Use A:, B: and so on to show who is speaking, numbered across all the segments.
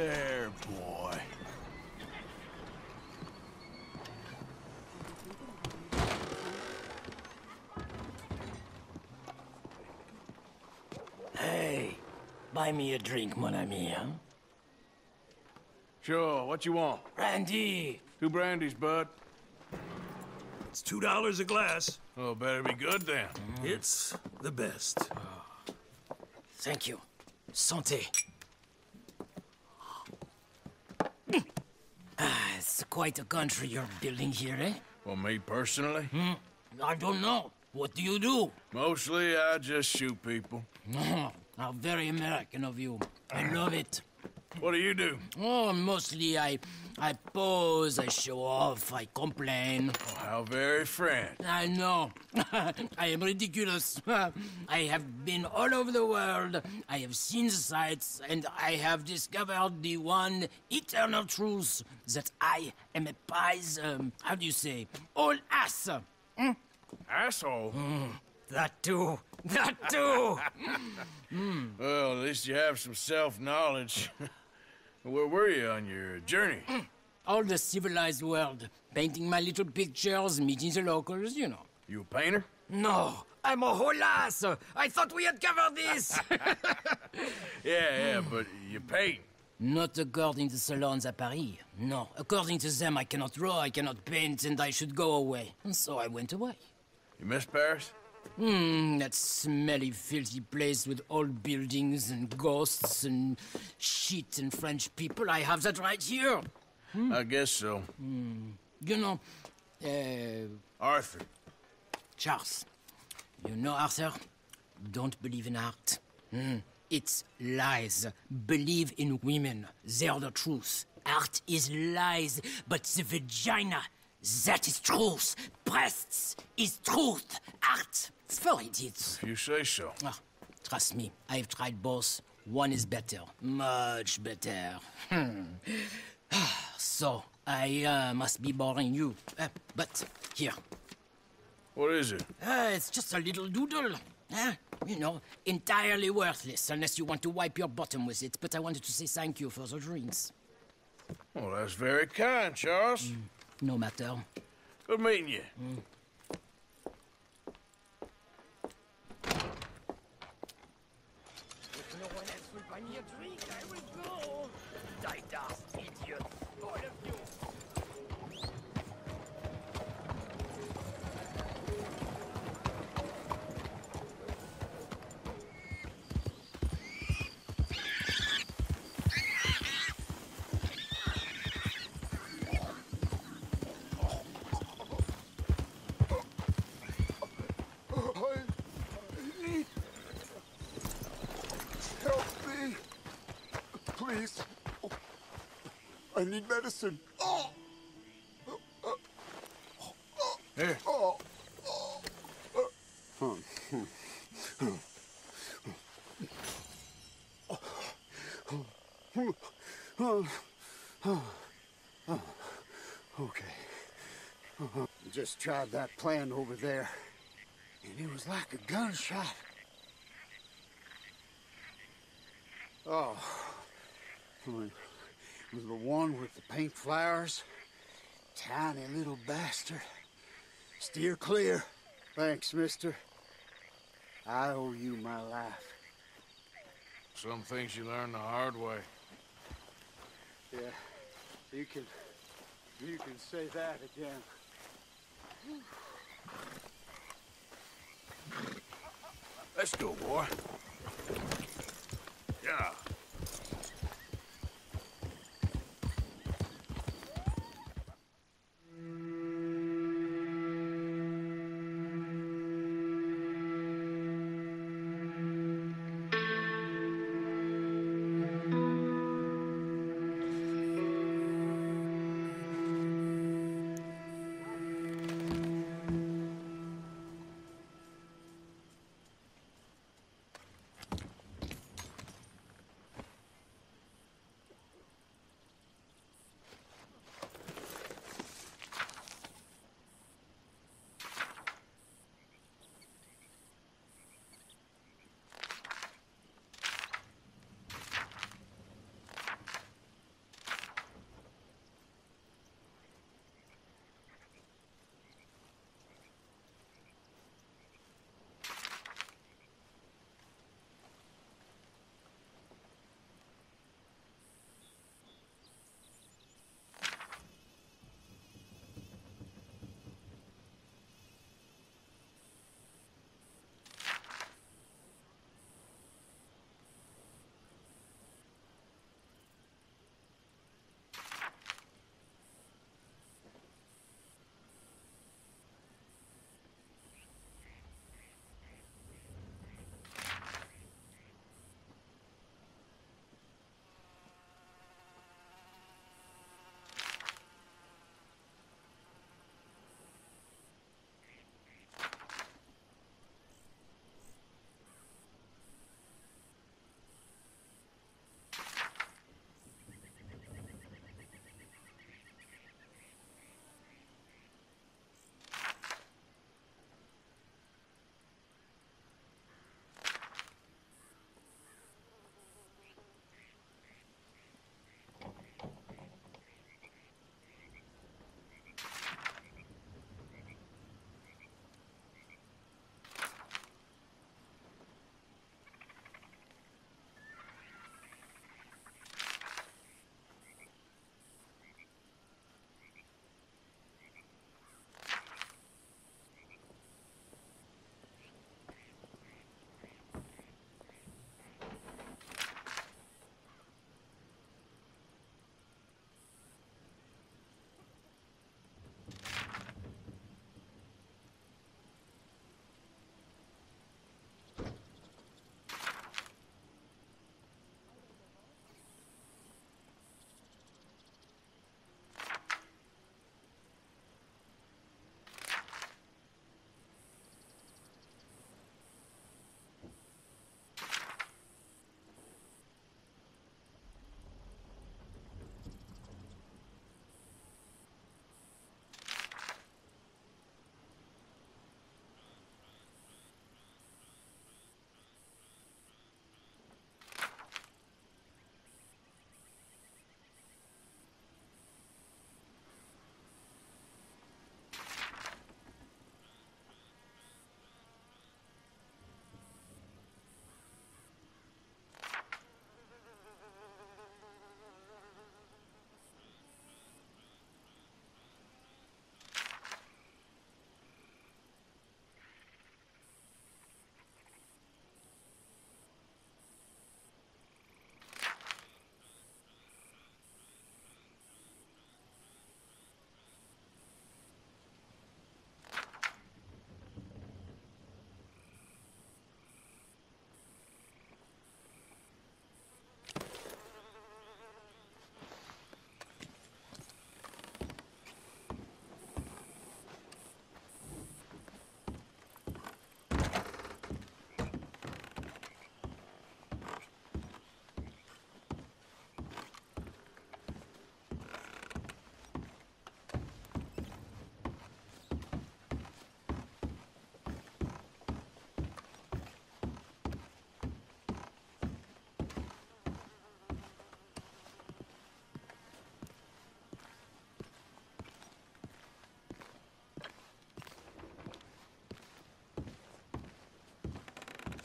A: There, boy.
B: Hey, buy me a drink, mon ami, huh?
A: Sure, what you want?
B: Randy!
A: 2 brandies, bud.
C: It's $2 a glass.
A: Oh, better be good then.
C: It's the best.
B: Thank you. Santé. It's quite a country you're building here, eh?
A: Well, me personally?
B: I don't know. What do you do?
A: Mostly, I just shoot people.
B: How very American of you. I love it.
A: What do you do?
B: Oh, mostly I pose, I show off, I complain.
A: Oh, how very French.
B: I know. I am ridiculous. I have been all over the world. I have seen the sights, and I have discovered the one eternal truth that I am a pies, how do you say, all ass.
A: Asshole.
B: That too. That too.
A: Well, at least you have some self-knowledge. Where were you on your journey?
B: All the civilized world. Painting my little pictures, meeting the locals, you know.
A: You a painter?
B: No, I'm a whole ass. I thought we had covered this.
A: Yeah, but you paint.
B: Not according to salons at Paris. No, according to them, I cannot draw, I cannot paint, and I should go away. And so I went away.
A: You miss Paris?
B: That smelly, filthy place with old buildings and ghosts and shit and French people. I have that right here.
A: I guess so.
B: You know,
A: Arthur.
B: Charles. You know, Arthur? Don't believe in art. It's lies. Believe in women. They're the truth. Art is lies, but the vagina, that is truth. Breasts is truth. Art, it's for idiots.
A: If you say so.
B: Trust me, I've tried both. One is better. Much better. So, I must be boring you. But, here.
A: What is it?
B: It's just a little doodle. You know, entirely worthless, unless you want to wipe your bottom with it. But I wanted to say thank you for the drinks.
A: Well, that's very kind, Charles.
B: No matter.
A: Good meeting you.
B: If no one else will buy me a drink, I will go. Die-dast, idiot. All of you.
D: Help me! Please. I need medicine.
A: Here.
D: Okay. Just tried that plan over there, and it was like a gunshot. Oh, it was the one with the pink flowers. Tiny little bastard. Steer clear. Thanks, mister. I owe you my life.
A: Some things you learn the hard way.
D: Yeah, you can say that again.
A: Let's go, boy. Yeah.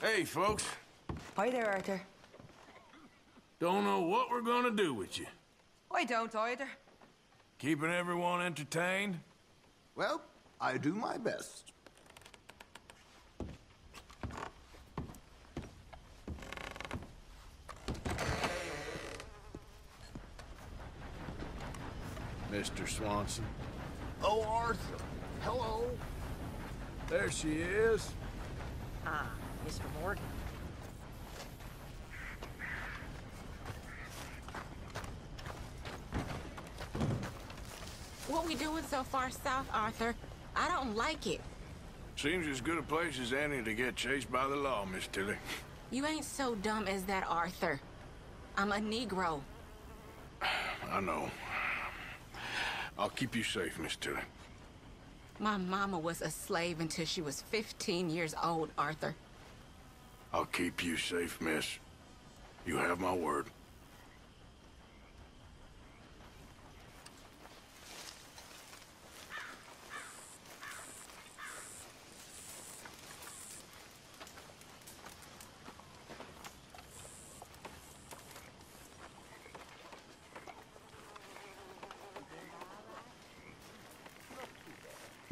A: Hey, folks.
E: Hi there, Arthur.
A: Don't know what we're gonna do with you.
E: I don't either.
A: Keeping everyone entertained?
F: Well, I do my best.
A: Mr. Swanson.
F: Oh, Arthur. Hello.
A: There she is.
G: Ah, Mr. Morgan.
H: What we doing so far south, Arthur? I don't like it.
A: Seems as good a place as any to get chased by the law, Miss Tilly.
H: You ain't so dumb as that, Arthur. I'm a Negro.
A: I know. I'll keep you safe, Miss Tilly.
H: My mama was a slave until she was 15 years old, Arthur.
A: I'll keep you safe, miss. You have my word.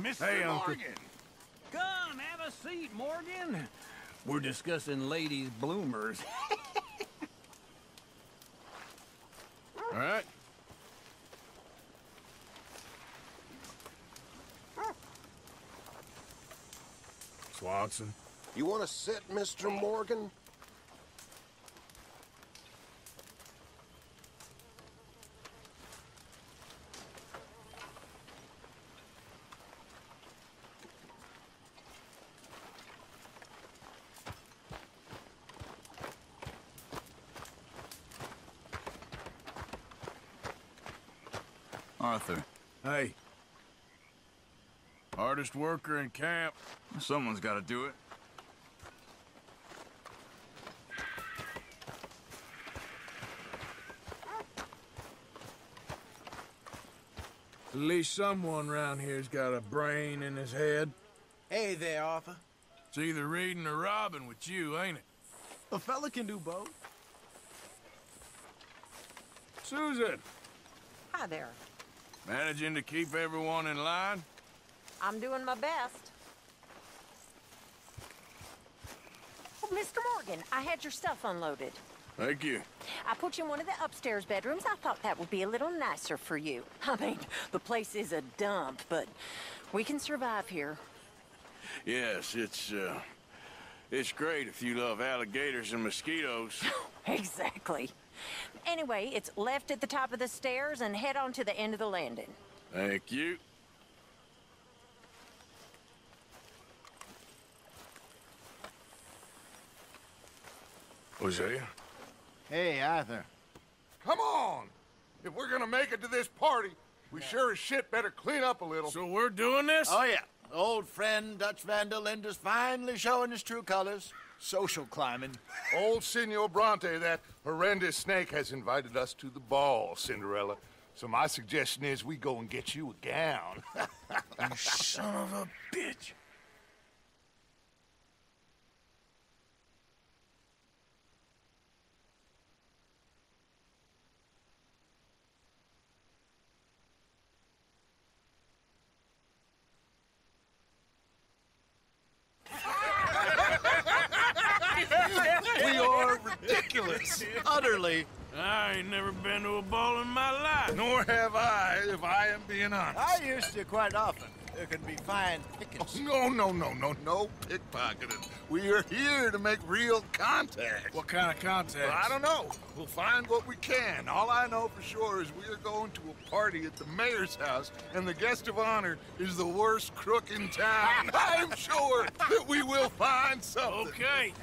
C: Mr.
A: Hey, Uncle.
C: Morgan. Come, have a seat, Morgan. We're discussing ladies' bloomers.
A: All right? Swanson.
F: You want to sit, Mr. Morgan?
I: Arthur,
A: Hey. Hardest worker in camp.
I: someone's got to do it.
A: At least someone around here's got a brain in his head.
J: Hey there, Arthur.
A: It's either reading or robbing with you, ain't it?
J: A fella can do both.
A: Susan,
G: Hi there.
A: managing to keep everyone in line?
G: I'm doing my best. Oh, Mr. Morgan, I had your stuff unloaded.
A: Thank you.
G: I put you in one of the upstairs bedrooms. I thought that would be a little nicer for you. I mean, the place is a dump, but we can survive here.
A: Yes, it's great if you love alligators and mosquitoes.
G: Exactly. Anyway, it's left at the top of the stairs and head on to the end of the landing.
A: Thank you. Hosea?
J: Hey, Arthur.
K: Come on! If we're gonna make it to this party, we sure as shit better clean up a little.
A: So we're doing this?
J: Oh, yeah. Old friend Dutch Van der Linder's finally showing his true colors. Social climbing.
K: Old Senor Bronte, that horrendous snake, has invited us to the ball, Cinderella. So my suggestion is we go and get you a gown.
A: You son of a bitch.
J: We are ridiculous. Utterly.
A: I ain't never been to a ball in my life.
K: Nor have I, if I am being honest.
J: I used to quite often. There can be fine pickings.
K: No pickpocketing. We are here to make real contact.
A: What kind of contact?
K: Well, I don't know. We'll find what we can. All I know for sure is we are going to a party at the mayor's house, and the guest of honor is the worst crook in town. I'm sure that we will find something.
A: Okay.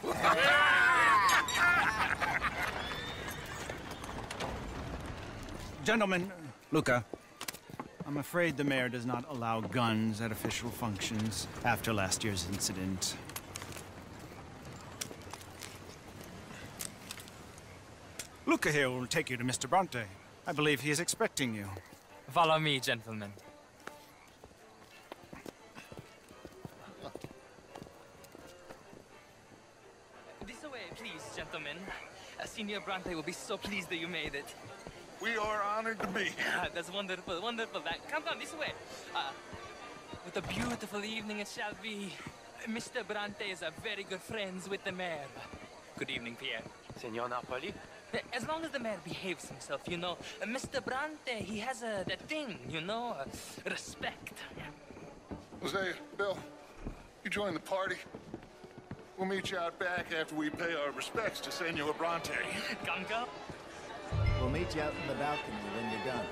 L: Gentlemen, Luca, I'm afraid the mayor does not allow guns at official functions after last year's incident. Luca here will take you to Mr. Bronte. I believe he is expecting you.
M: Follow me, gentlemen. gentlemen. Senior Bronte will be so pleased that you made it.
K: We are honored to be here.
M: That's wonderful, wonderful. Come this way. What a beautiful evening it shall be. Mr. Bronte is a very good friends with the mayor. Good evening, Pierre.
N: Senor Napoli?
M: As long as the mayor behaves himself, you know. Mr. Bronte, he has that thing, you know, respect.
K: Hosea, Bill, you join the party. We'll meet you out back after we pay our respects to Senor Bronte.
M: Come.
J: We'll meet you out in the balcony when you're done.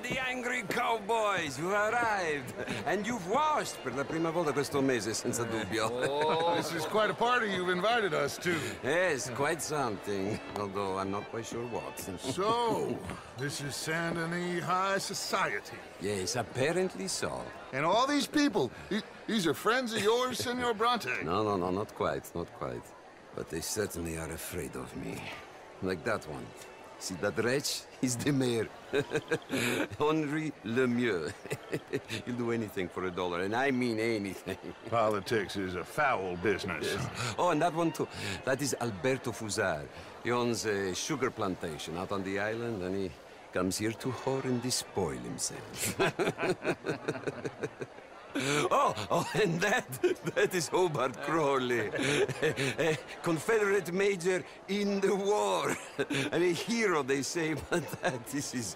O: The angry cowboys, you arrived. And you've washed per la prima volta questo mese, senza dubbio.
K: Oh, this is quite a party you've invited us to.
O: Yes, quite something. Although I'm not quite sure what.
K: So, this is Saint Denis High Society.
O: Yes, apparently so.
K: And all these people, these are friends of yours, Senor Bronte?
O: No, not quite, not quite. But they certainly are afraid of me. Like that one. See that wretch? He's the mayor. Henri Lemieux. He'll do anything for $1, and I mean anything.
K: Politics is a foul business.
O: Yes. Oh, and that one too. That is Alberto Fusar. He owns a sugar plantation out on the island, and he comes here to whore and despoil himself. Oh, and that is Hobart Crawley, a Confederate major in the war, and a hero, they say, but that is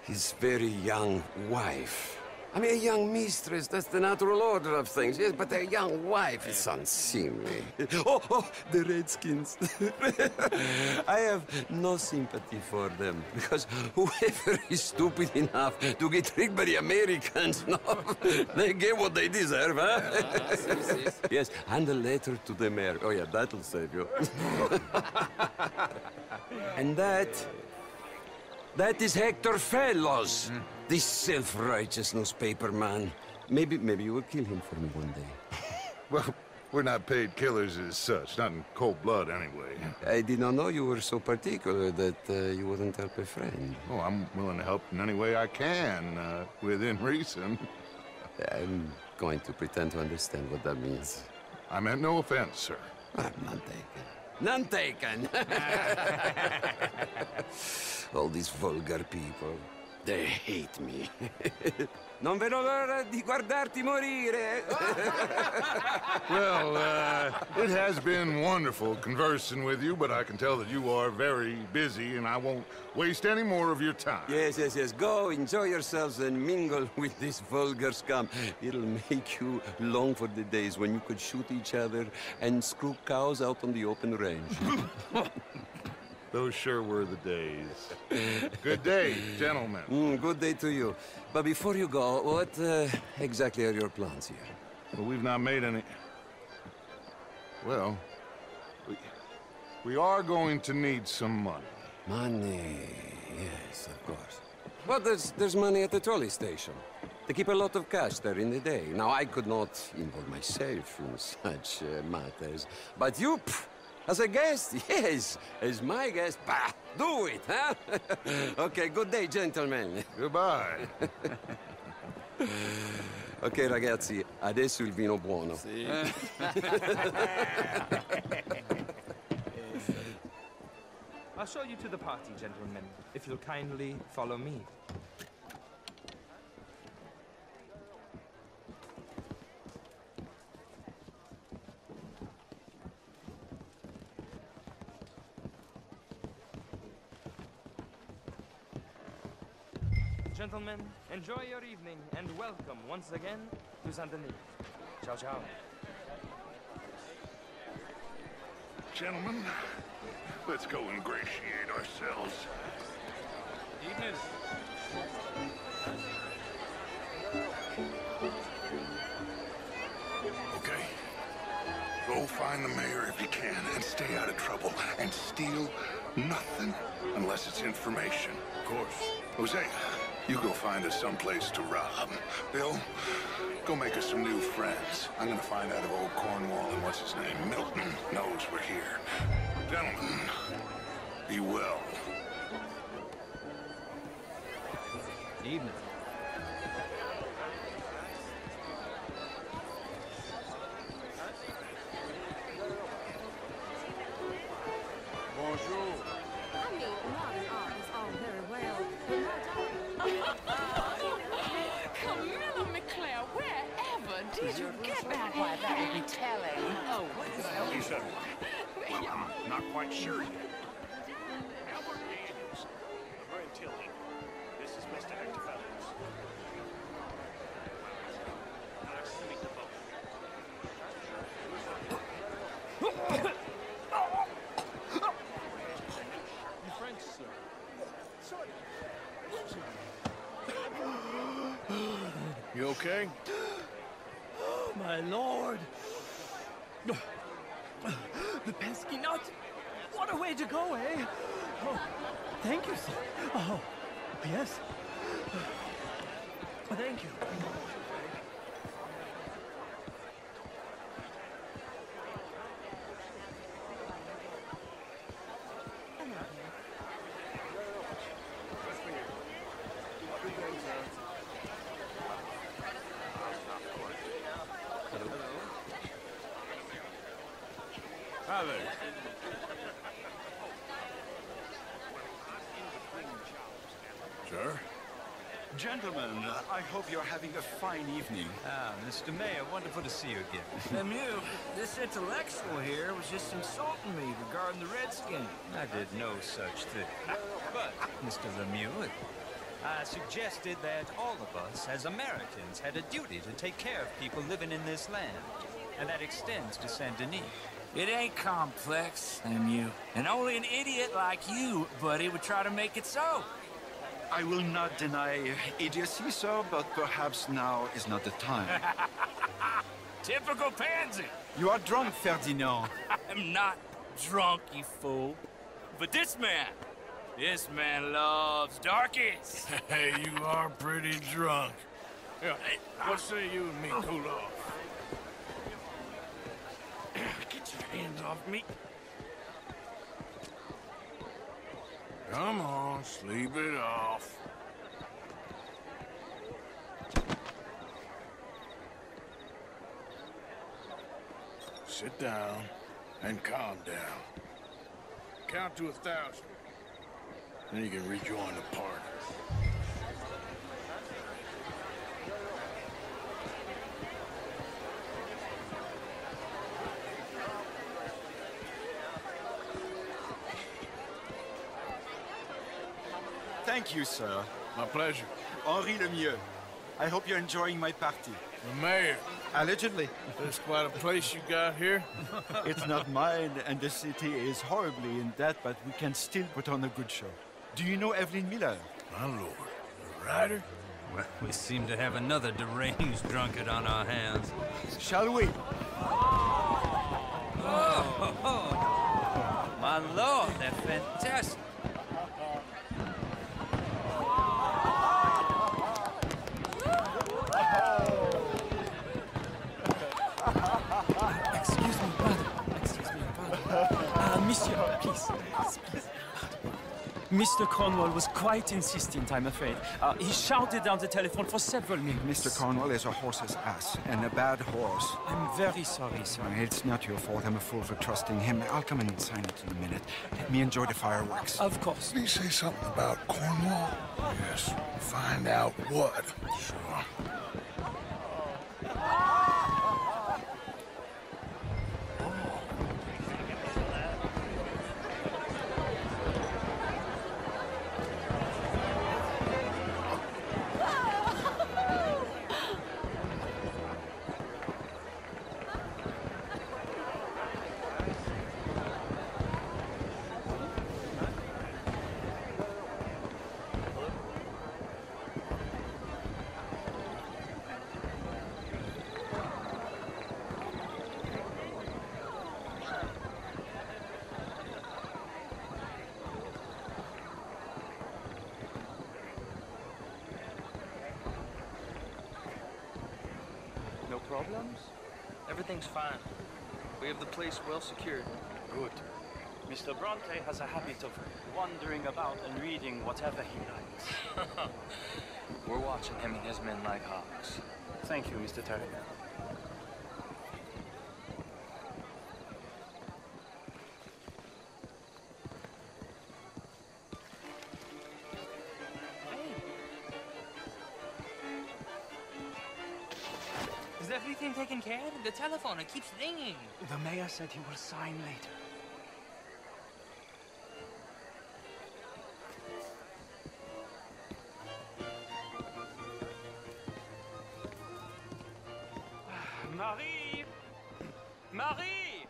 O: his very young wife. I mean, a young mistress, that's the natural order of things, yes, but a young wife is unseemly. Oh, the Redskins. I have no sympathy for them, because whoever is stupid enough to get tricked by the Americans, no, they get what they deserve, huh? Yes, and a letter to the mayor. Oh, yeah, that'll save you. And that is Hector Fellows. This self-righteous newspaper man. Maybe you will kill him for me one day.
K: Well, we're not paid killers as such, not in cold blood anyway.
O: I did not know you were so particular that you wouldn't help a friend.
K: Oh, I'm willing to help in any way I can, within reason.
O: I'm going to pretend to understand what that means.
K: I meant no offense, sir.
O: I'm none taken. None taken! All these vulgar people. They hate me. Non vedo l'ora di guardarti morire.
K: Well, it has been wonderful conversing with you, but I can tell that you are very busy, and I won't waste any more of your time.
O: Yes. Go, enjoy yourselves, and mingle with this vulgar scum. It'll make you long for the days when you could shoot each other and screw cows out on the open range.
K: Those sure were the days. Good day, gentlemen.
O: Good day to you. But before you go, what exactly are your plans here?
K: Well, we've not made any... Well, we are going to need some money.
O: Money, yes, of course. But there's money at the trolley station. They keep a lot of cash there in the day. Now, I could not involve myself in such matters. But you... As a guest? Yes. As my guest? Bah, do it, huh? Okay, good day, gentlemen.
K: Goodbye.
O: Ok, ragazzi, adesso il vino buono.
M: Sì. I'll show you to the party, gentlemen, if you'll kindly follow me. Gentlemen, enjoy your evening and welcome once again to Saint Denis. Ciao, ciao.
K: Gentlemen, let's go ingratiate ourselves.
M: Denis.
K: Okay. Go find find the mayor if you can, and stay out of trouble, and steal nothing unless it's information.
A: Of course.
K: Jose, you go find us someplace to rob. Bill, go make us some new friends. I'm gonna find out if old Cornwall and what's his name, Milton, knows we're here. Gentlemen, be well.
C: Evening.
A: Bonjour.
N: I mean, modern art is all very well, but
H: Camilla McClare, wherever did you get that?
G: Why, that would be telling.
H: Oh, what is that?
K: You said, well, I'm not quite sure yet.
P: Albert Andrews, we're in Tilly. This is Mr. Hector Fellows. Nice to meet the both. You French, sir? Sorry.
A: You okay?
B: Oh, my lord. The pesky nut. What a way to go, eh? Oh, thank you, sir. Oh, yes. Thank you.
K: Hi there. Sir?
Q: Gentlemen, I hope you're having a fine evening.
C: Ah, Mr. Mayor, wonderful to see you again.
J: Lemieux, this intellectual here was just insulting me regarding the Redskins.
C: I did no such thing. But, Mr. Lemieux, I suggested that all of us, as Americans, had a duty to take care of people living in this land. And that extends to Saint Denis.
J: It ain't complex, Lemieux. And only an idiot like you, buddy, would try to make it so.
Q: I will not deny idiocy, sir, but perhaps now is not the time.
J: Typical pansy.
Q: You are drunk, Ferdinand.
J: I'm not drunk, you fool. But this man loves darkies.
A: Hey, you are pretty drunk. Yeah, what say you and me cool off?
J: Get your hands off me.
A: Come on, sleep it off. Sit down and calm down. Count to 1,000. Then you can rejoin the party.
Q: Thank you, sir.
A: My pleasure.
Q: Henri Lemieux. I hope you're enjoying my party.
A: The mayor.
Q: Allegedly.
A: That's quite a place you got here.
Q: It's not mine, and the city is horribly in debt, but we can still put on a good show. Do you know Evelyn Miller?
A: My lord. A writer?
C: Well, we seem to have another deranged drunkard on our hands.
Q: Shall we?
C: Oh, my lord, they're fantastic.
B: Excuse me, pardon. Monsieur, please. Mr. Cornwall was quite insistent, I'm afraid. He shouted down the telephone for several minutes.
Q: Mr. Cornwall is a horse's ass, and a bad horse.
B: I'm very sorry, sir.
Q: It's not your fault. I'm a fool for trusting him. I'll come in and sign it in a minute. Let me enjoy the fireworks.
B: Of course.
K: Did he say something about Cornwall?
A: Yes. Find out what.
K: Sure.
M: problems? Everything's fine. We have the place well secured.
R: Good. Mr. Bronte has a habit of wandering about and reading whatever he likes.
M: We're watching him and his men like hawks.
R: Thank you, Mr. Terry.
M: Is everything taken care of? The telephone, it keeps ringing.
R: The mayor said he will sign later. Marie! Marie!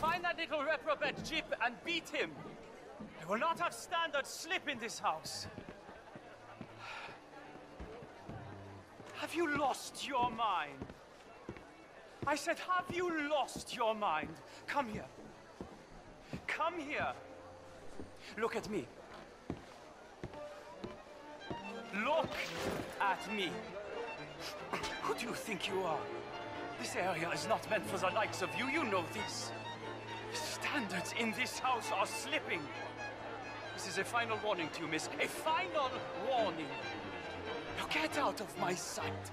R: Find that little reprobate Jip and beat him. I will not have standard slip in this house. Have you lost your mind? I said, have you lost your mind? Come here. Come here. Look at me. Look at me. Who do you think you are? This area is not meant for the likes of you. You know this. Standards in this house are slipping. This is a final warning to you, miss. A final warning. Now get out of my sight.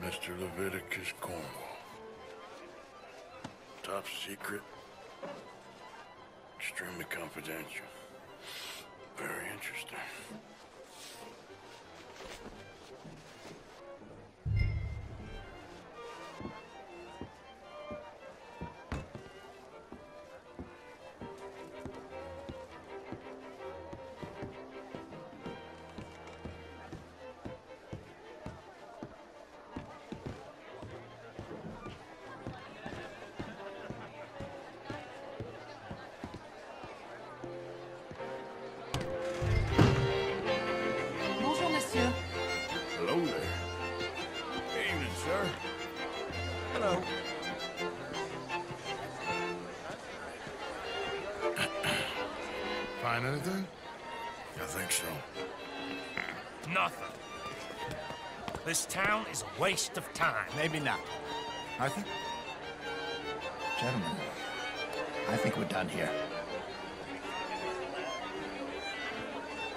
A: Mr. Leviticus Cornwall. Top secret. Extremely confidential. Very interesting. Hello there. Evening, sir. Hello.
K: Find anything?
A: I think so.
S: Nothing. This town is a waste of time.
T: Maybe not. Arthur? Gentlemen, I think we're done here.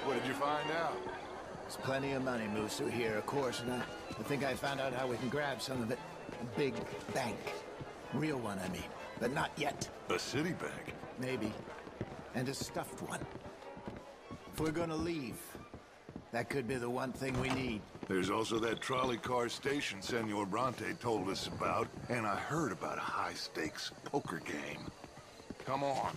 K: What did you find out?
T: There's plenty of money moves through here, of course, and I think I found out how we can grab some of it. A big bank. Real one, I mean. But not yet.
K: A city bank?
T: Maybe. And a stuffed one. If we're gonna leave, that could be the one thing we need.
K: There's also that trolley car station Senor Bronte told us about, and I heard about a high-stakes poker game. Come on.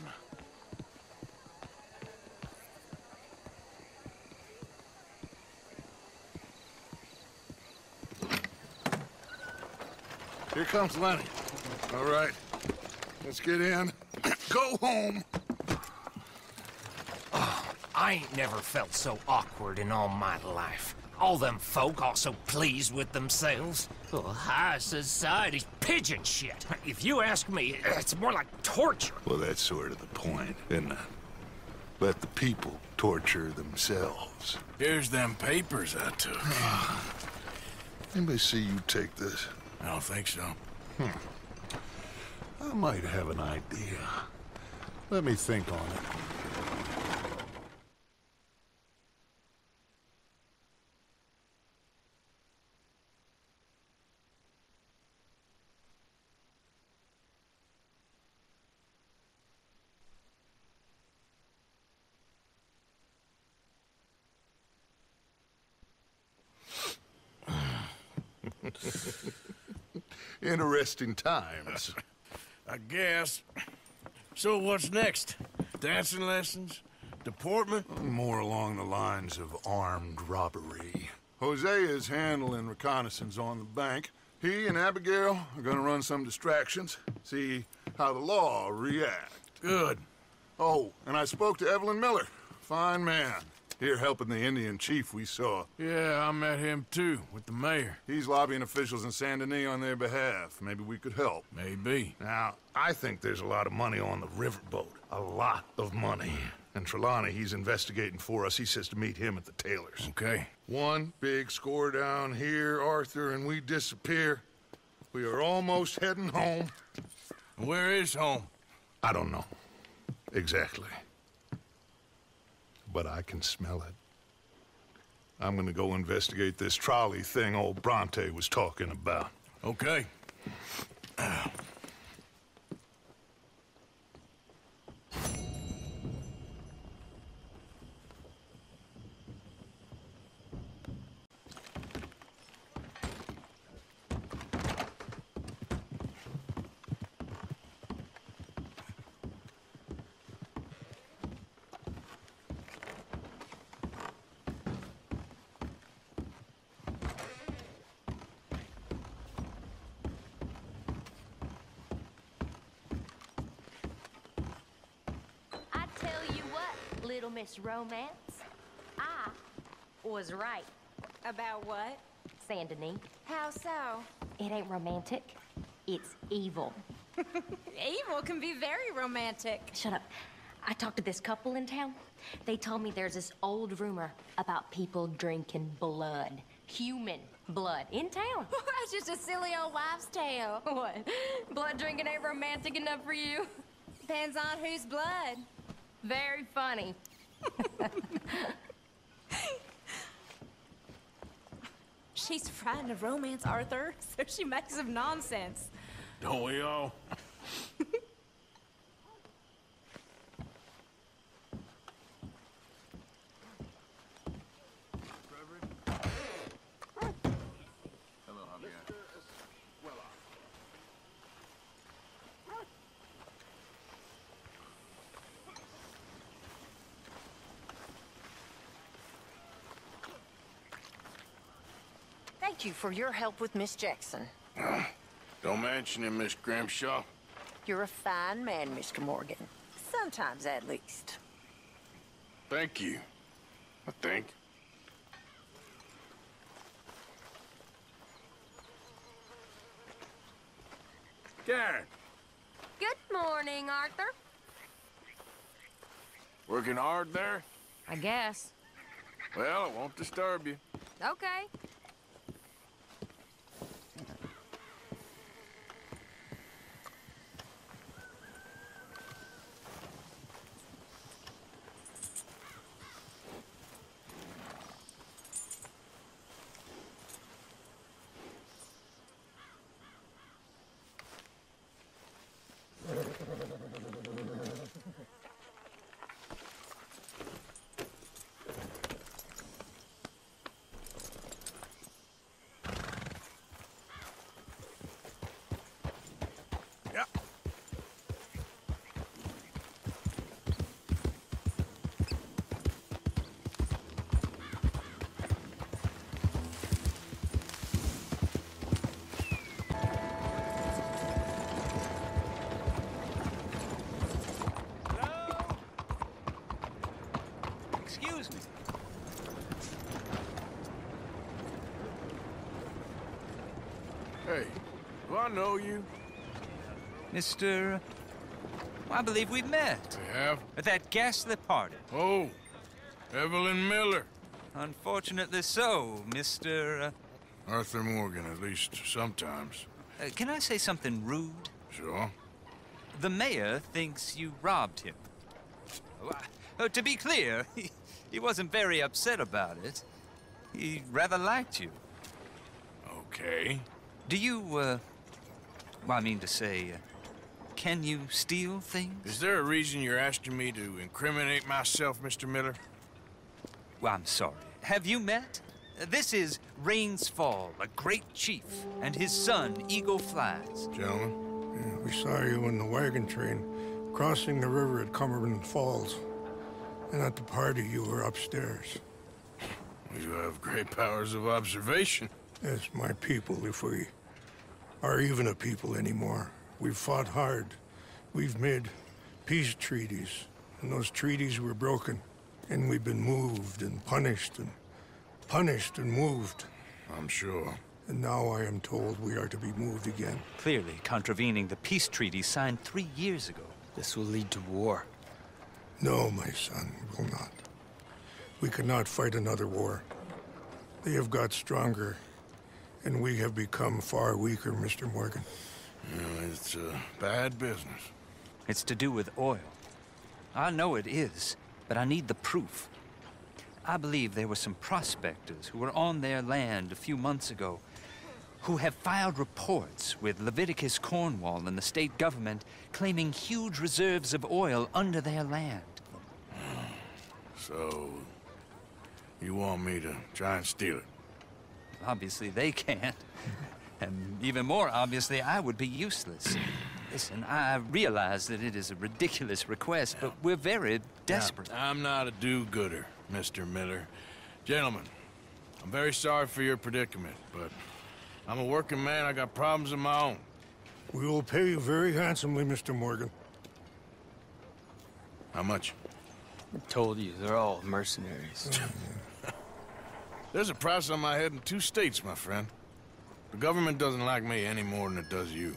K: Here comes Lenny. All right, let's get in. Go home.
S: Oh, I ain't never felt so awkward in all my life. All them folk all so pleased with themselves. Oh, high society's pigeon shit. If you ask me, it's more like torture.
K: Well, that's sort of the point, isn't it? Let the people torture themselves.
A: Here's them papers I took.
K: Anybody see you take this?
A: I don't think so.
K: I might have an idea. Let me think on it. Interesting times.
A: I guess. So what's next? Dancing lessons? Deportment?
K: More along the lines of armed robbery. Hosea is handling reconnaissance on the bank. He and Abigail are gonna run some distractions, see how the law react.
A: Good.
K: Oh, and I spoke to Evelyn Miller. Fine man. Here helping the Indian chief we saw.
A: Yeah, I met him too, with the mayor.
K: He's lobbying officials in Saint Denis on their behalf. Maybe we could help.
A: Maybe.
K: Now, I think there's a lot of money on the riverboat. A lot of money. And Trelawney, he's investigating for us. He says to meet him at the Taylor's.
A: Okay.
K: One big score down here, Arthur, and we disappear. We are almost heading home.
A: Where is home?
K: I don't know. Exactly. But I can smell it. I'm gonna go investigate this trolley thing old Bronte was talking about.
A: Okay.
U: Little Miss Romance, I was right.
N: About what?
U: Saint Denis.
N: How so?
U: It ain't romantic. It's evil.
N: Evil can be very romantic.
U: Shut up. I talked to this couple in town. They told me there's this old rumor about people drinking blood. Human blood. In town.
N: That's just a silly old wives' tale.
U: What? Blood drinking ain't romantic enough for you?
N: Depends on whose blood.
U: Very funny.
N: She's frightened of romance, Arthur, so she makes some nonsense.
A: Don't we all?
G: Thank you for your help with Miss Jackson.
A: Don't mention him, Miss Grimshaw.
G: You're a fine man, Mr. Morgan. Sometimes, at least.
A: Thank you, I think. Karen.
U: Good morning, Arthur.
A: Working hard there?
U: I guess.
A: Well, it won't disturb you.
U: Okay.
C: Excuse me.
A: Hey, do I know you?
C: Mr. I believe we've met.
A: We have?
C: At that ghastly party.
A: Oh, Evelyn Miller.
C: Unfortunately so, Mr.
A: Arthur Morgan, at least sometimes.
C: Can I say something rude?
A: Sure.
C: The mayor thinks you robbed him. To be clear, he wasn't very upset about it. He rather liked you.
A: Okay.
C: Do you, well, I mean to say, can you steal things?
A: Is there a reason you're asking me to incriminate myself, Mr. Miller?
C: Well, I'm sorry. Have you met? This is Rains Fall, a great chief, and his son, Eagle Flies.
D: Gentlemen, we saw you in the wagon train crossing the river at Cumberland Falls. And at the party, you were upstairs.
A: You have great powers of observation.
D: Yes, my people, if we are even a people anymore. We've fought hard. We've made peace treaties, and those treaties were broken. And we've been moved and punished and moved.
A: I'm sure.
D: And now I am told we are to be moved again.
C: Clearly contravening the peace treaty signed 3 years ago.
L: This will lead to war.
D: No, my son, it will not. We cannot fight another war. They have got stronger, and we have become far weaker, Mr. Morgan.
A: It's a bad business.
C: It's to do with oil. I know it is, but I need the proof. I believe there were some prospectors who were on their land a few months ago who have filed reports with Leviticus Cornwall and the state government claiming huge reserves of oil under their land.
A: So, you want me to try and steal it?
C: Obviously they can't. And even more obviously, I would be useless. Listen, I realize that it is a ridiculous request, but we're very desperate.
A: Now, I'm not a do-gooder, Mr. Miller. Gentlemen, I'm very sorry for your predicament, but I'm a working man. I got problems of my own.
D: We will pay you very handsomely, Mr. Morgan.
A: How much?
L: I told you, they're all mercenaries.
A: There's a price on my head in 2 states, my friend. The government doesn't like me any more than it does you.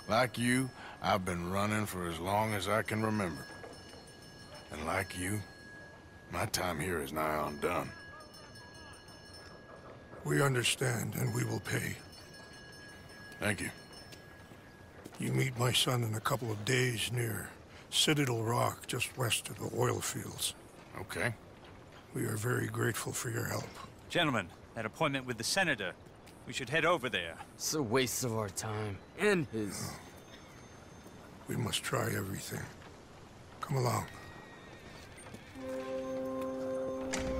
A: Like you, I've been running for as long as I can remember. And like you, my time here is nigh undone.
D: We understand, and we will pay.
A: Thank you.
D: You meet my son in a couple of days near Citadel Rock, just west of the oil fields.
A: Okay.
D: We are very grateful for your help.
C: Gentlemen, that appointment with the senator. We should head over there.
L: It's a waste of our time. And his.
D: We must try everything. Come along.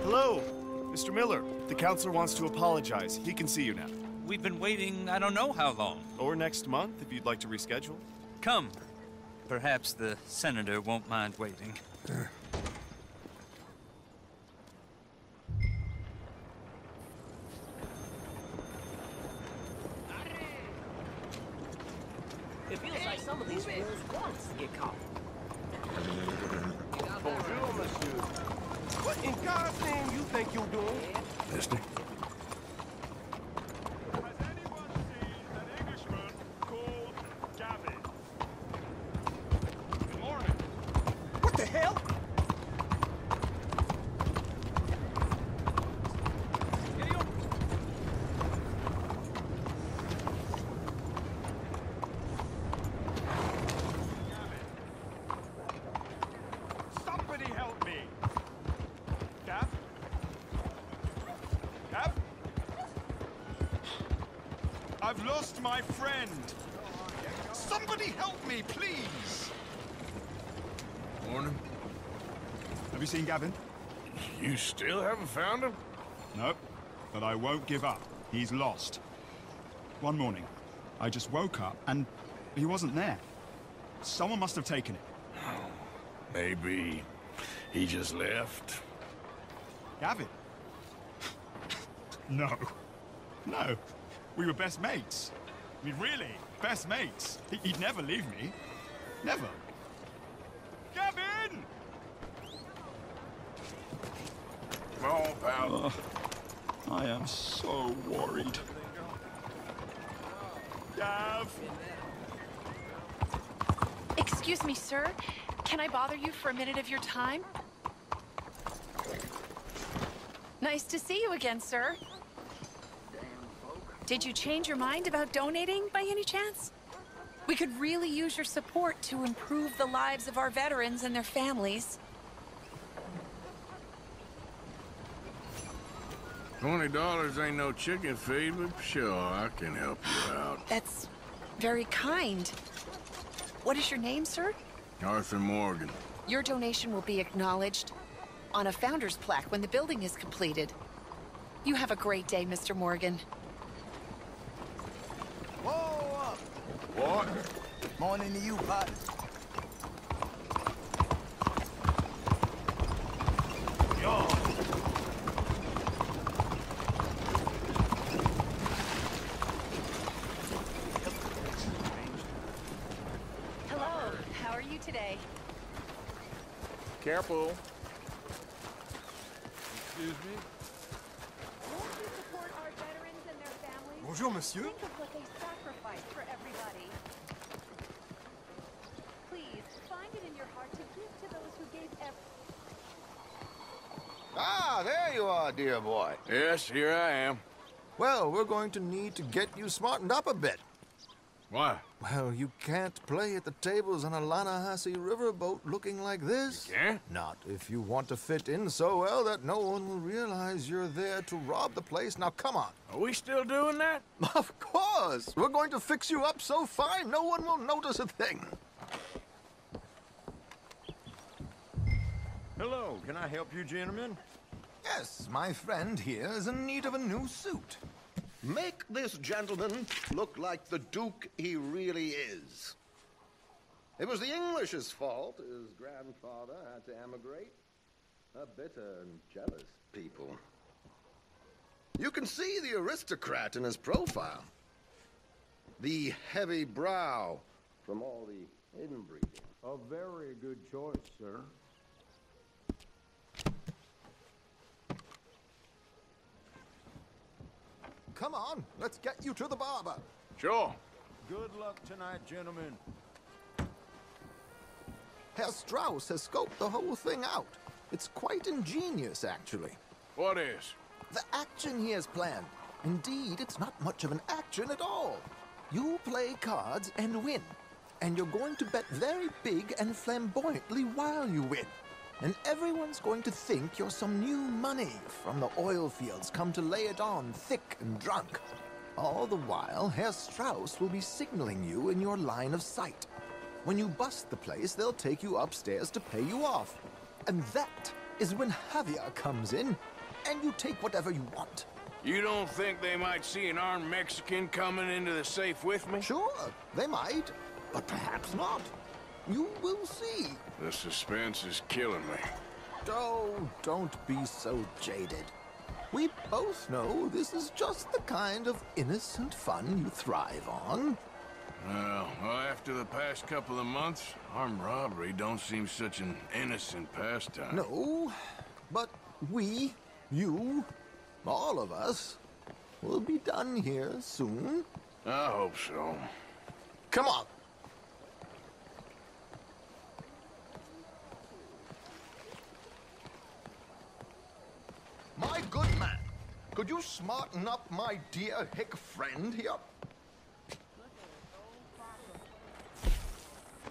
V: Hello, Mr. Miller. The counselor wants to apologize. He can see you now.
C: We've been waiting I don't know how long.
V: Or next month, if you'd like to reschedule.
C: Come. Perhaps the senator won't mind waiting.
W: It feels like some of these fools want us to get caught.
F: Bonjour, monsieur. What in God's name you think you're doing?
A: Mister?
F: What the hell?
V: Somebody help me! Cap? Cap? I've lost my friend! Somebody help me, please!
A: Morning.
V: Have you seen Gavin?
A: You still haven't found him?
V: No, but I won't give up. He's lost. One morning, I just woke up and he wasn't there. Someone must have taken it.
A: Maybe he just left.
V: Gavin? No. No. We were best mates. I mean, really, best mates. He'd never leave me. Never. Gavin!
A: Come on, pal.
V: I am so worried. Gav!
X: Excuse me, sir. Can I bother you for a minute of your time? Nice to see you again, sir. Did you change your mind about donating by any chance? We could really use your support to improve the lives of our veterans and their families.
A: $20 ain't no chicken feed, but sure, I can help you out.
X: That's very kind. What is your name, sir?
A: Arthur Morgan.
X: Your donation will be acknowledged on a founder's plaque when the building is completed. You have a great day, Mr. Morgan.
T: Whoa up!
K: What?
T: Morning to you, partner.
K: Yo!
G: Hello, how are you today?
K: Careful.
F: Excuse me?
G: Won't you support our veterans and their families?
F: Bonjour, monsieur.
G: Think of what they sacrificed for everybody. Please, find it in your heart to give to those who gave
E: Ah, there you are, dear boy.
A: Yes, here I am.
E: Well, we're going to need to get you smartened up a bit.
A: Why?
E: Well, you can't play at the tables on a Lannahechee riverboat looking like this.
A: You can't?
E: Not if you want to fit in so well that no one will realize you're there to rob the place. Now, come on.
A: Are we still doing that?
E: Of course. We're going to fix you up so fine no one will notice a thing.
H: Hello, can I help you, gentlemen?
E: Yes, my friend here is in need of a new suit.
H: Make this gentleman look like the Duke he really is. It was the English's fault his grandfather had to emigrate. A bitter and jealous people. You can see the aristocrat in his profile. The heavy brow from all the inbreeding.
F: A very good choice, sir.
E: Come on, let's get you to the barber.
A: Sure.
H: Good luck tonight, gentlemen.
E: Herr Strauss has scoped the whole thing out. It's quite ingenious, actually.
A: What is?
E: The action he has planned. Indeed, it's not much of an action at all. You play cards and win. And you're going to bet very big and flamboyantly while you win. And everyone's going to think you're some new money from the oil fields come to lay it on thick and drunk. All the while, Herr Strauss will be signaling you in your line of sight. When you bust the place, they'll take you upstairs to pay you off. And that is when Javier comes in, and you take whatever you want.
A: You don't think they might see an armed Mexican coming into the safe with me?
E: Sure, they might, but perhaps not. You will see.
A: The suspense is killing me.
E: Oh, don't be so jaded. We both know this is just the kind of innocent fun you thrive on.
A: Well, after the past couple of months, armed robbery don't seem such an innocent pastime.
E: No, but we, you, all of us, will be done here soon.
A: I hope so.
E: Come on. My good man, could you smarten up my dear hick friend here?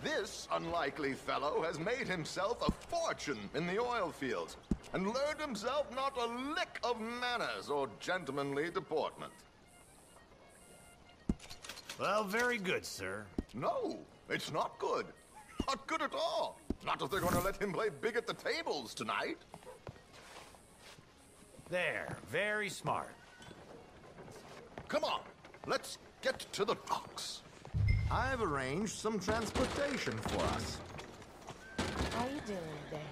E: This unlikely fellow has made himself a fortune in the oil fields and learned himself not a lick of manners or gentlemanly deportment.
H: Well, very good, sir.
E: No, it's not good. Not good at all. Not if they're going to let him play big at the tables tonight.
H: There, very smart.
E: Come on, let's get to the docks. I've arranged some transportation for us.
U: How you doing today?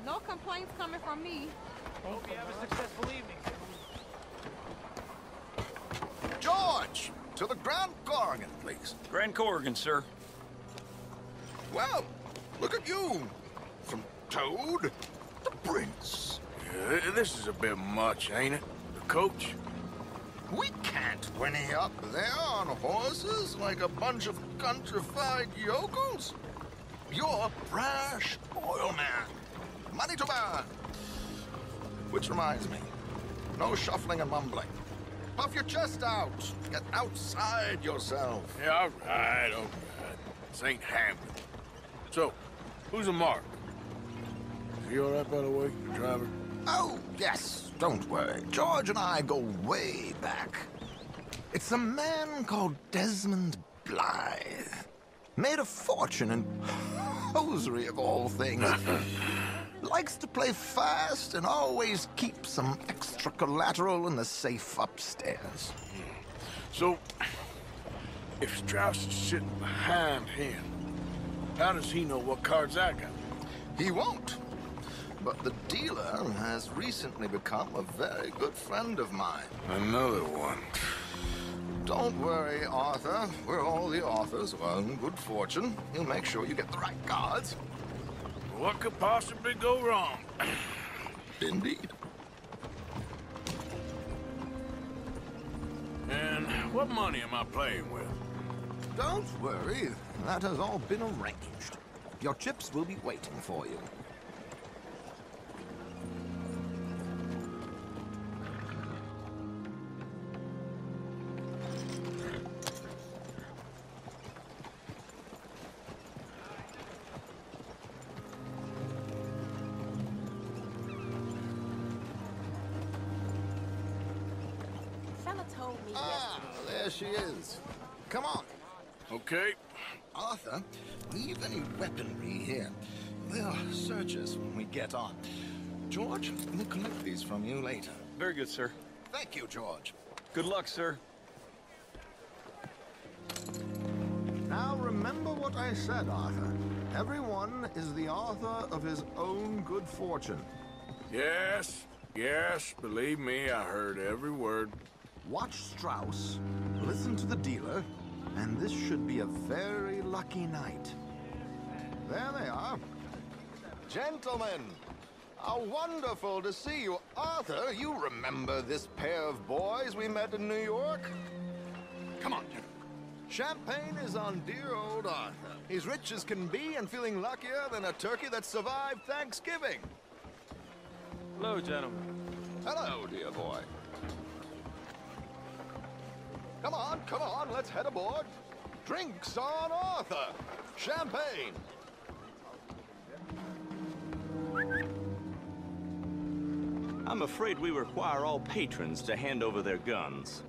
N: No complaints coming from me.
R: Hope you have a successful evening.
E: George, to the Grand Corrigan, please.
R: Grand Corrigan, sir.
E: Well, look at you. From Toad to Prince.
A: Yeah, this is a bit much, ain't it? The coach?
E: We can't whinny up there on horses like a bunch of countrified yokels. You're a brash oil man. Money to burn. Which reminds me, no shuffling and mumbling. Puff your chest out. Get outside yourself.
A: Yeah, all right. This ain't Hamlet. So, who's a mark? Is he all right, by the way, the driver?
E: Oh, yes. Don't worry. George and I go way back. It's a man called Desmond Blythe. Made a fortune in hosiery of all things. likes to play fast and always keep some extra collateral in the safe upstairs.
A: So, if Strauss is sitting behind him, how does he know what cards I got?
E: He won't. But the dealer has recently become a very good friend of mine.
A: Another one.
E: Don't worry, Arthur. We're all the authors of our own good fortune. He'll make sure you get the right cards.
A: What could possibly go wrong?
E: Indeed.
A: And what money am I playing with?
E: Don't worry. That has all been arranged. Your chips will be waiting for you. There she is. Come on.
A: Okay.
E: Arthur, leave any weaponry here. They'll search us when we get on. George, we'll collect these from you later.
I: Very good, sir.
E: Thank you, George.
I: Good luck, sir.
E: Now remember what I said, Arthur. Everyone is the author of his own good fortune.
A: Yes, believe me, I heard every word.
E: Watch Strauss, listen to the dealer, and this should be a very lucky night. There they are. Gentlemen, how wonderful to see you. Arthur, you remember this pair of boys we met in New York? Come on, gentlemen. Champagne is on dear old Arthur. He's rich as can be and feeling luckier than a turkey that survived Thanksgiving.
I: Hello, gentlemen.
E: Hello, dear boy. Come on, let's head aboard. Drinks on Arthur. Champagne.
I: I'm afraid we require all patrons to hand over their guns.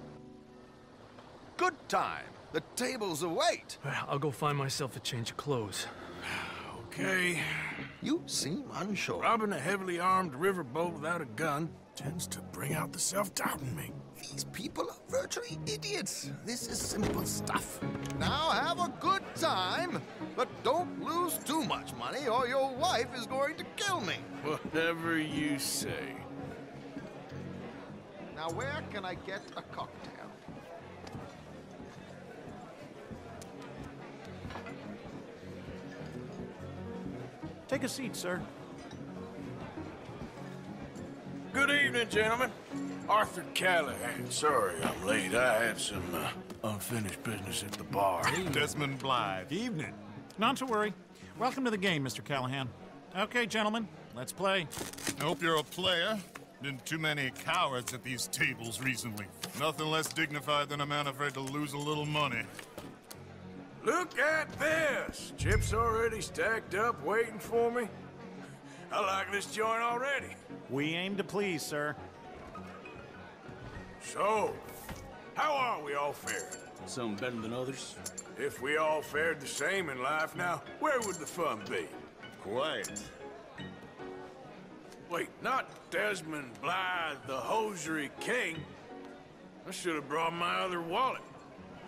E: Good time. The tables await.
J: I'll go find myself a change of clothes.
A: Okay.
E: You seem unsure.
A: Robbing a heavily armed riverboat without a gun tends to bring out the self-doubt in me.
E: These people are virtually idiots. This is simple stuff. Now have a good time, but don't lose too much money or your wife is going to kill me.
A: Whatever you say.
E: Now where can I get a cocktail?
L: Take a seat, sir.
A: Good evening, gentlemen. Arthur Callahan. Sorry I'm late. I had some unfinished business at the bar.
O: Desmond Blythe.
P: Evening. Not to worry. Welcome to the game, Mr. Callahan. Okay, gentlemen, let's play.
O: I hope you're a player. Been too many cowards at these tables recently. Nothing less dignified than a man afraid to lose a little money.
A: Look at this! Chips already stacked up, waiting for me. I like this joint already.
P: We aim to please, sir.
A: So, how are we all faring?
J: Some better than others.
A: If we all fared the same in life now, where would the fun be?
O: Quite.
A: Wait, not Desmond Blythe, the hosiery king. I should have brought my other wallet.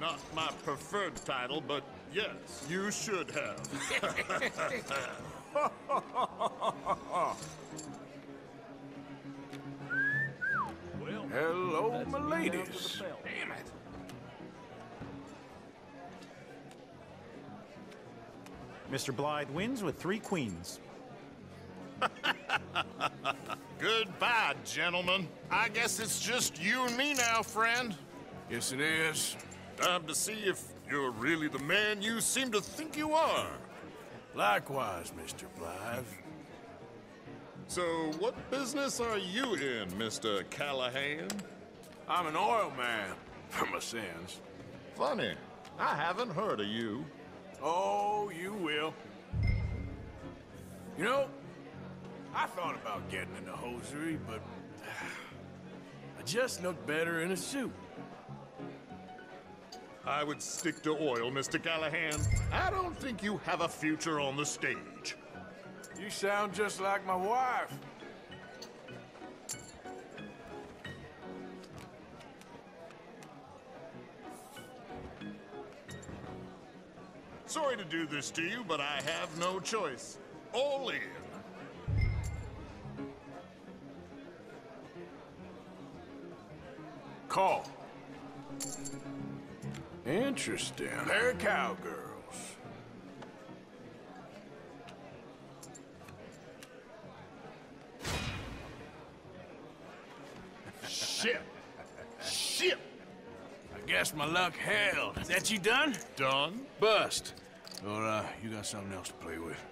O: Not my preferred title, but yes, you should have.
A: Hello, my ladies.
J: Damn it.
P: Mr. Blythe wins with 3 queens.
O: Goodbye, gentlemen. I guess it's just you and me now, friend.
A: Yes, it is.
O: Time to see if you're really the man you seem to think you are.
A: Likewise, Mr. Blythe.
O: So, what business are you in, Mr. Callahan?
A: I'm an oil man, for my sins.
O: Funny. I haven't heard of you.
A: Oh, you will. You know, I thought about getting into hosiery, but I just look better in a suit.
O: I would stick to oil, Mr. Callahan. I don't think you have a future on the stage.
A: You sound just like my wife.
O: Sorry to do this to you, but I have no choice. All in.
A: Call. Interesting. They're cowgirls.
O: Shit. Shit.
A: I guess my luck held. Is that you done?
O: Done?
A: Bust. Or, you got something else to play with?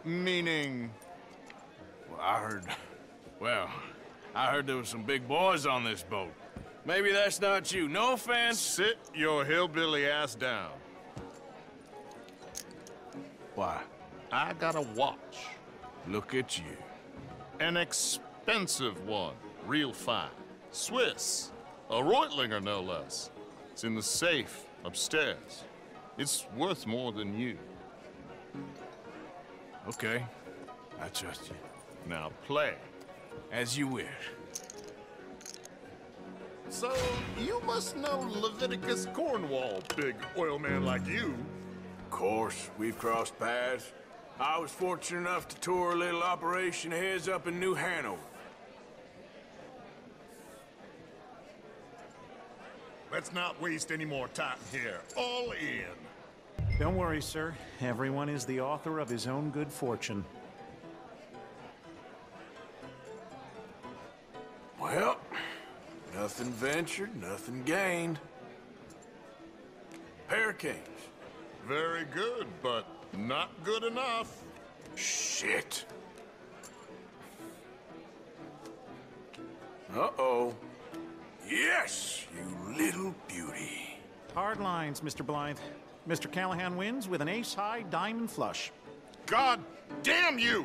O: Meaning?
A: Well, I heard there was some big boys on this boat. Maybe that's not you. No offense.
O: Sit your hillbilly ass down.
A: Why?
O: I got a watch.
A: Look at you.
O: An expensive one. Real fine. Swiss. A Reutlinger, no less. It's in the safe upstairs. It's worth more than you.
A: Okay. I trust you.
O: Now play.
A: As you wish.
O: So, you must know Leviticus Cornwall, big oil man like you.
A: Of course, we've crossed paths. I was fortunate enough to tour a little operation of his up in New Hanover.
O: Let's not waste any more time here. All in.
P: Don't worry, sir. Everyone is the author of his own good fortune.
A: Well, nothing ventured, nothing gained. Pair of kings.
O: Very good, but not good enough.
A: Shit. Uh-oh. Yes, you little beauty.
P: Hard lines, Mr. Blythe. Mr. Callahan wins with an ace-high diamond flush.
O: God damn you!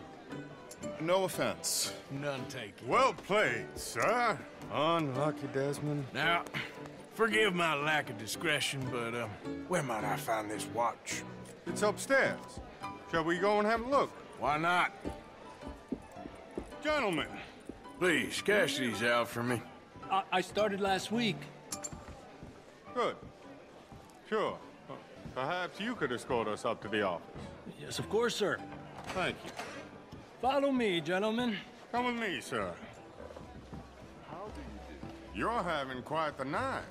O: No offense.
A: None taken.
K: Well played, sir. Unlucky, Desmond.
A: Now, forgive my lack of discretion, but, where might I find this watch?
K: It's upstairs. Shall we go and have a look?
A: Why not?
K: Gentlemen.
A: Please, cash these out for me.
J: I started last week.
K: Good. Sure. Perhaps you could escort us up to the office.
J: Yes, of course, sir.
K: Thank you.
J: Follow me, gentlemen.
K: Come with me, sir. How do you do? You're having quite the night.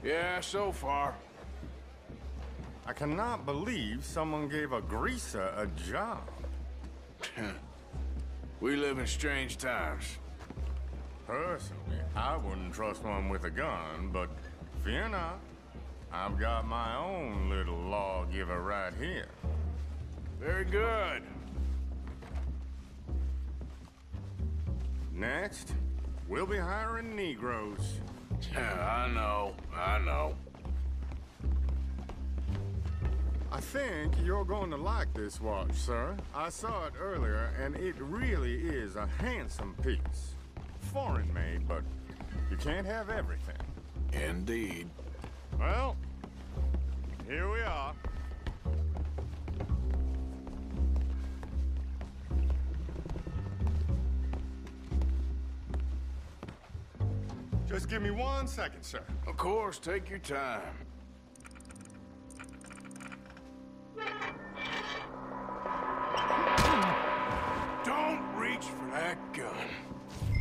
A: Yeah, so far.
K: I cannot believe someone gave a greaser a job.
A: We live in strange times.
K: Personally, I wouldn't trust one with a gun, but fear not. I've got my own little lawgiver right here.
A: Very good.
K: Next, we'll be hiring Negroes.
A: I know.
K: I think you're going to like this watch, sir. I saw it earlier, and it really is a handsome piece. Foreign made, but you can't have everything.
A: Indeed.
K: Well, here we are. Just give me 1 second, sir.
A: Of course, take your time. Don't reach for that gun.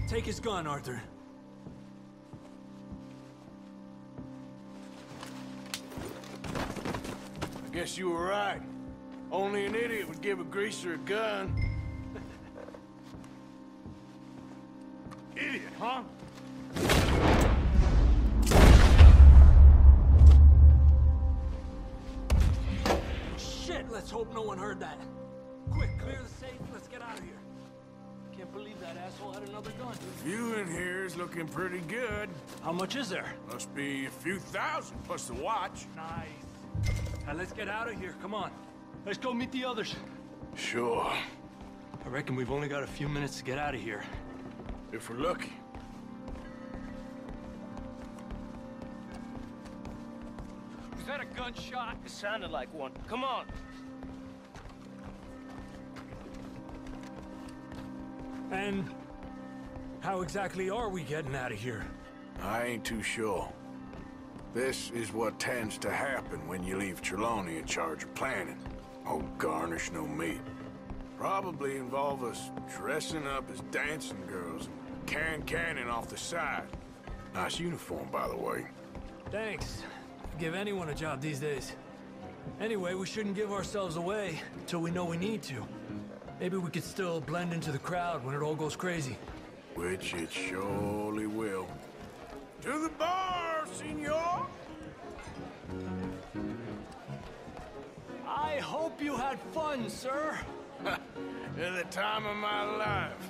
J: Take his gun, Arthur.
A: I guess you were right. Only an idiot would give a greaser a gun. Idiot, huh?
J: Shit, let's hope no one heard that. Quick, clear the safe, let's get out of here. Can't believe that asshole had another gun.
A: You in here is looking pretty good.
J: How much is there?
A: Must be a few thousand plus the watch.
J: Nice. Now let's get out of here, come on. Let's go meet the others.
A: Sure.
J: I reckon we've only got a few minutes to get out of here.
A: If we're lucky.
R: Was that a gunshot? It sounded like one. Come on.
J: And how exactly are we getting out of here?
A: I ain't too sure. This is what tends to happen when you leave Trelawney in charge of planning. Oh, garnish no meat. Probably involve us dressing up as dancing girls and canning off the side. Nice uniform, by the way.
J: Thanks. Give anyone a job these days. Anyway, we shouldn't give ourselves away until we know we need to. Maybe we could still blend into the crowd when it all goes crazy.
A: Which it surely will. To the bar, senor!
J: I hope you had fun, sir.
A: At the time of my life.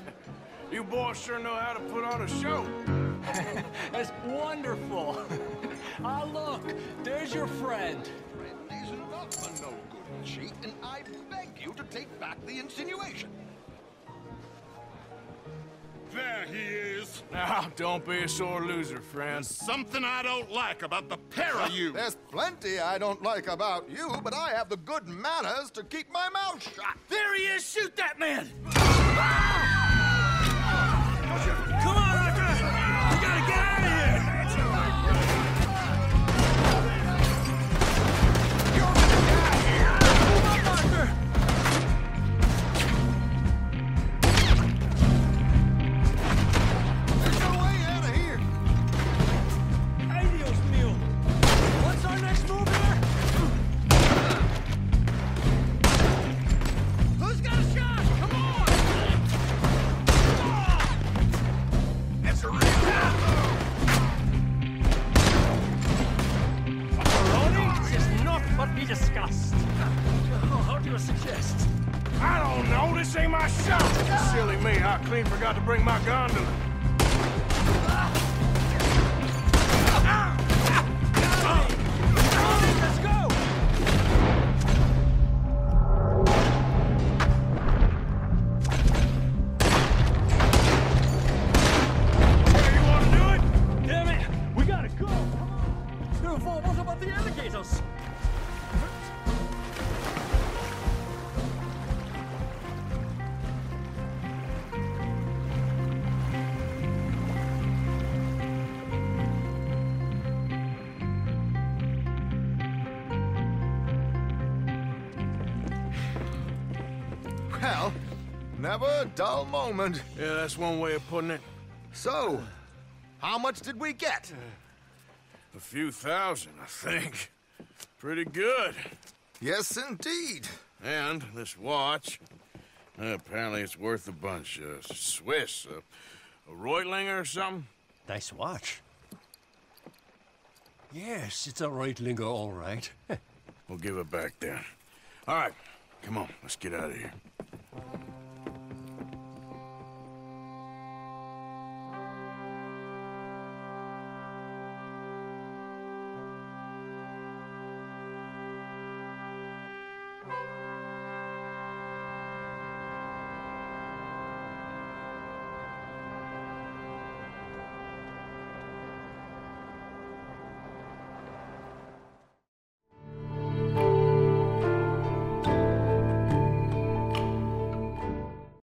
A: You boys sure know how to put on a show.
J: That's wonderful. Ah, look, there's your friend.
H: He's not a no-good cheat, and I beg you to take back the insinuation.
K: There he is.
A: Now, don't be a sore loser, friend.
K: Something I don't like about the pair of you.
H: There's plenty I don't like about you, but I have the good manners to keep my mouth shut.
J: There he is! Shoot that man!
F: Come on, Arthur! We gotta get out of here!
H: There's no way out of here.
J: Ay, Dios mío! What's our next move here?
H: Who's got a shot? Come on! That's a real
J: Macaroni is not what we discussed. How do you suggest?
A: I don't know, this ain't my shot! Silly me, I clean forgot to bring my gondola.
J: Let's go!
A: Hey, you wanna do it?
J: Damn it! We gotta go! Come on! What about the alligators?
H: Well, never a dull moment.
A: Yeah, that's one way of putting it.
H: So, how much did we get?
A: A few thousand, I think. Pretty good.
H: Yes, indeed.
A: And this watch, apparently it's worth a bunch. Swiss, a Reutlinger or something?
B: Nice watch. Yes, it's a Reutlinger, all right.
A: We'll give it back then. All right, come on, let's get out of here.